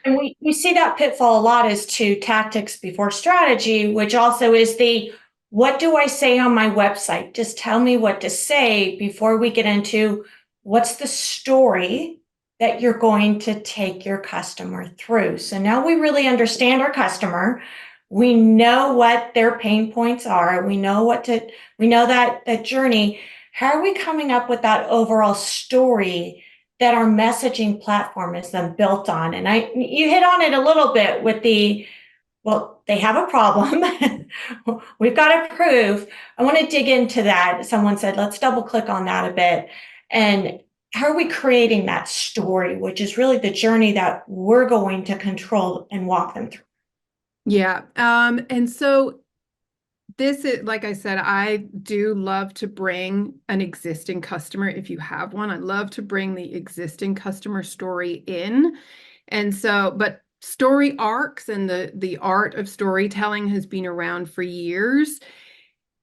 And we see that pitfall a lot as to tactics before strategy, which also is the what do I say on my website? Just tell me what to say before we get into what's the story that you're going to take your customer through. So now we really understand our customer. We know what their pain points are. We know that journey. How are we coming up with that overall story that our messaging platform is then built on? And you hit on it a little bit with well, they have a problem. We've got to prove. I want to dig into that. Someone said, let's double click on that a bit. And how are we creating that story, which is really the journey that we're going to control and walk them through? Yeah. And so this is, like I said, I do love to bring an existing customer. If you have one, I love to bring the existing customer story in. And so, but story arcs and the art of storytelling has been around for years.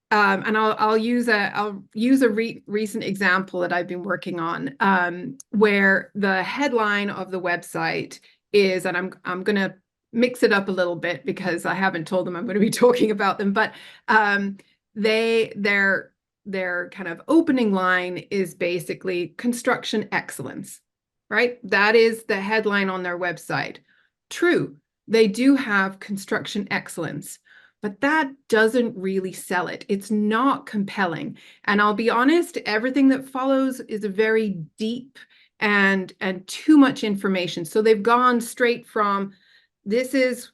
And I'll use a recent example that I've been working on, where the headline of the website is, and I'm going to mix it up a little bit because I haven't told them I'm going to be talking about them, but their kind of opening line is basically construction excellence, right? That is the headline on their website. True, they do have construction excellence, but that doesn't really sell it. It's not compelling. And I'll be honest, everything that follows is a very deep and too much information. So they've gone straight from this is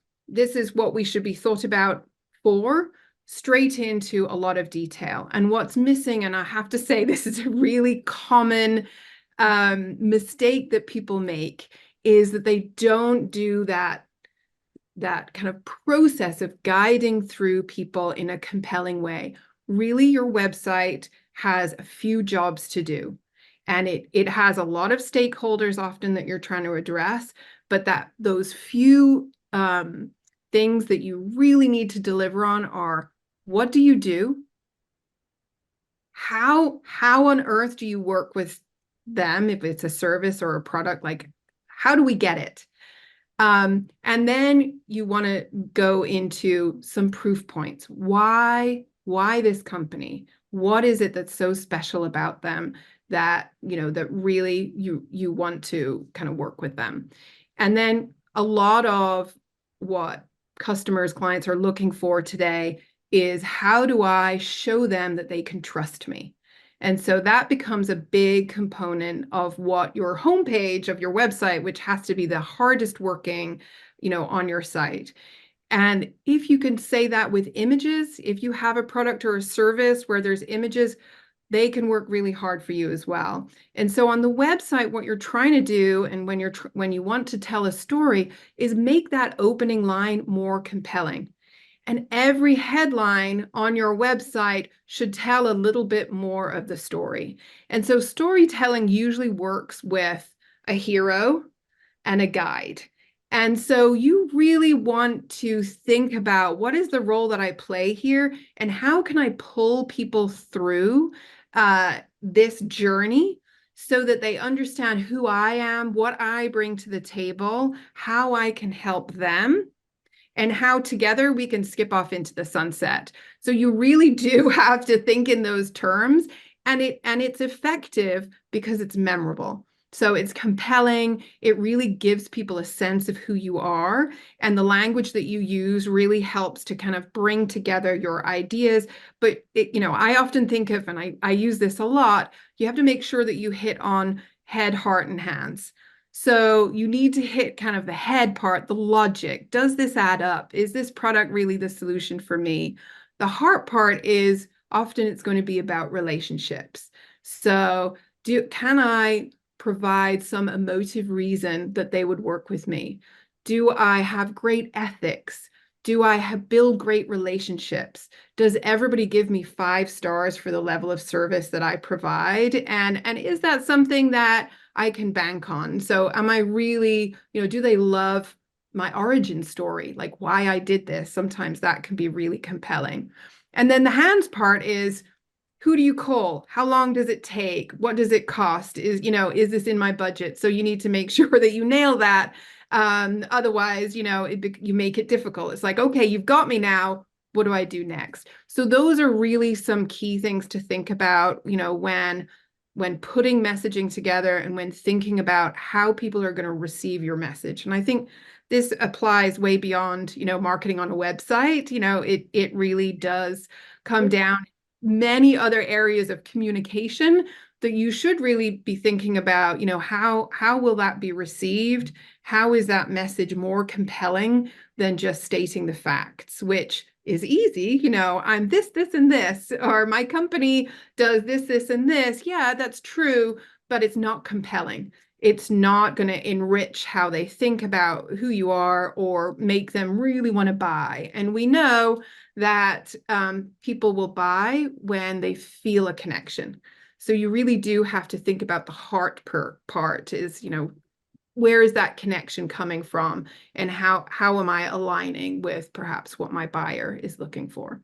what we should be thought about for, straight into a lot of detail. And what's missing, and I have to say this is a really common mistake that people make, is that they don't do that kind of process of guiding through people in a compelling way. Really, your website has a few jobs to do, and it has a lot of stakeholders often that you're trying to address, but that those few things that you really need to deliver on are: what do you do? How on earth do you work with them if it's a service or a product? Like, how do we get it? And then you want to go into some proof points. Why this company? What is it that's so special about them that, that really you want to kind of work with them? And then a lot of what customers, clients are looking for today is, how do I show them that they can trust me? And so that becomes a big component of what your homepage of your website, which has to be the hardest working, on your site. And if you can say that with images, if you have a product or a service where there's images, they can work really hard for you as well. And so on the website, what you're trying to do, and when you want to tell a story, is make that opening line more compelling. And every headline on your website should tell a little bit more of the story. And so storytelling usually works with a hero and a guide. And so you really want to think about, what is the role that I play here, and how can I pull people through this journey so that they understand who I am, what I bring to the table, how I can help them, and how together we can skip off into the sunset. So you really do have to think in those terms, and it's effective because it's memorable. So it's compelling. It really gives people a sense of who you are, and the language that you use really helps to kind of bring together your ideas. But I often think of, and I use this a lot, you have to make sure that you hit on head, heart, and hands. So you need to hit kind of the head part, the logic. Does this add up? Is this product really the solution for me? The heart part is often it's going to be about relationships. So can I provide some emotive reason that they would work with me? Do I have great ethics? Do I build great relationships? Does everybody give me 5 stars for the level of service that I provide? And is that something that I can bank on? So am I really, do they love my origin story, like why I did this? Sometimes that can be really compelling. And then the hands part is, who do you call? How long does it take? What does it cost? Is this in my budget? So you need to make sure that you nail that. Otherwise, you make it difficult. It's like, okay, you've got me now. What do I do next? So those are really some key things to think about, when putting messaging together and when thinking about how people are going to receive your message. And I think this applies way beyond, marketing on a website. It really does come down many other areas of communication that you should really be thinking about, how will that be received? How is that message more compelling than just stating the facts, which is easy, I'm this, and this, or my company does this, and this. Yeah, that's true, but it's not compelling. It's not going to enrich how they think about who you are or make them really want to buy. And we know that people will buy when they feel a connection. So you really do have to think about the heart part is, where is that connection coming from? And how am I aligning with perhaps what my buyer is looking for?